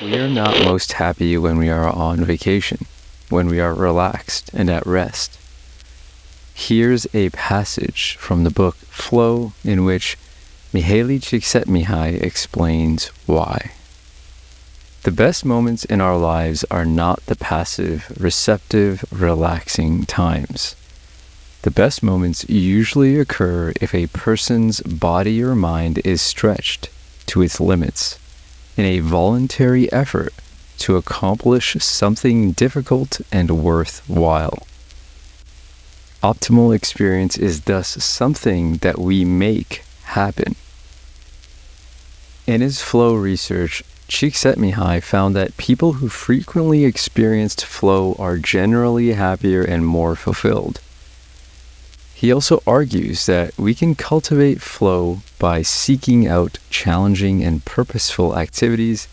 We are not most happy when we are on vacation, when we are relaxed and at rest. Here's a passage from the book Flow in which Mihaly Csikszentmihalyi explains why. The best moments in our lives are not the passive, receptive, relaxing times. The best moments usually occur if a person's body or mind is stretched to its limits in a voluntary effort to accomplish something difficult and worthwhile. Optimal experience is thus something that we make happen. In his flow research, Csikszentmihalyi found that people who frequently experienced flow are generally happier and more fulfilled. He also argues that we can cultivate flow by seeking out challenging and purposeful activities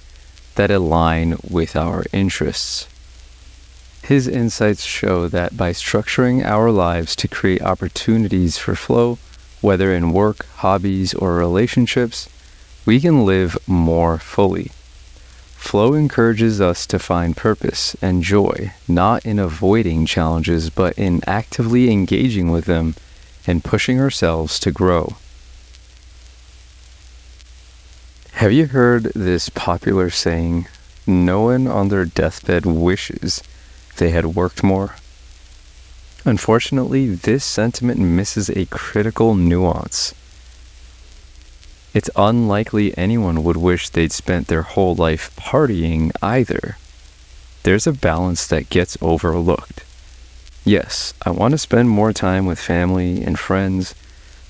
that align with our interests. His insights show that by structuring our lives to create opportunities for flow, whether in work, hobbies, or relationships, we can live more fully. Flow encourages us to find purpose and joy, not in avoiding challenges, but in actively engaging with them and pushing ourselves to grow. Have you heard this popular saying, "No one on their deathbed wishes they had worked more"? Unfortunately, this sentiment misses a critical nuance. It's unlikely anyone would wish they'd spent their whole life partying either. There's a balance that gets overlooked. Yes, I want to spend more time with family and friends,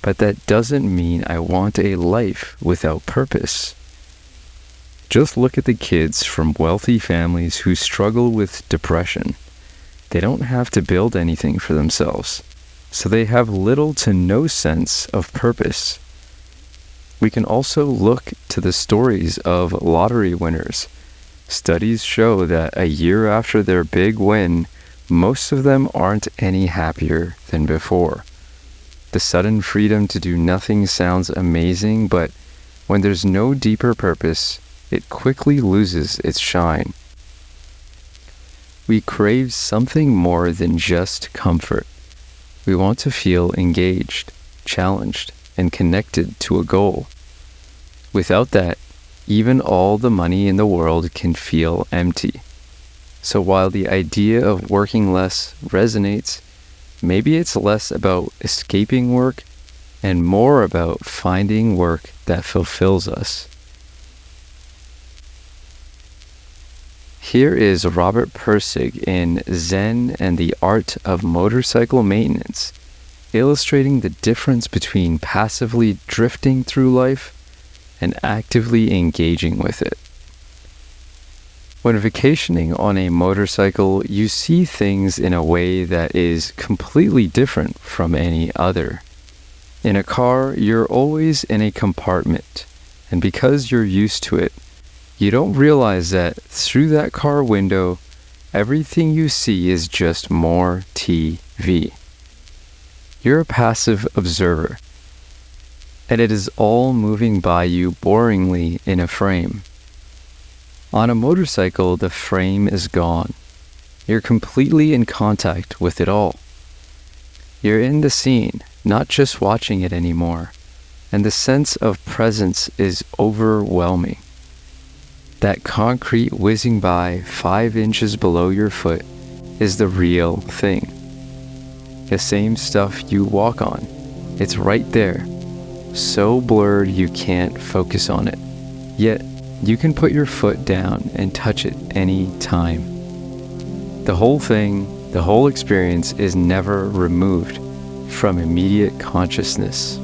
but that doesn't mean I want a life without purpose. Just look at the kids from wealthy families who struggle with depression. They don't have to build anything for themselves, so they have little to no sense of purpose. We can also look to the stories of lottery winners. Studies show that a year after their big win, most of them aren't any happier than before. The sudden freedom to do nothing sounds amazing, but when there's no deeper purpose, it quickly loses its shine. We crave something more than just comfort. We want to feel engaged, challenged, and connected to a goal. Without that, even all the money in the world can feel empty. So while the idea of working less resonates, maybe it's less about escaping work and more about finding work that fulfills us. Here is Robert Pirsig in Zen and the Art of Motorcycle Maintenance, illustrating the difference between passively drifting through life and actively engaging with it. When vacationing on a motorcycle, you see things in a way that is completely different from any other. In a car, you're always in a compartment, and because you're used to it, you don't realize that through that car window, everything you see is just more TV. You're a passive observer, and it is all moving by you boringly in a frame. On a motorcycle, the frame is gone. You're completely in contact with it all. You're in the scene, not just watching it anymore, and the sense of presence is overwhelming. That concrete whizzing by 5 inches below your foot is the real thing. The same stuff you walk on. It's right there, so blurred you can't focus on it. Yet, you can put your foot down and touch it any time. The whole thing, the whole experience is never removed from immediate consciousness.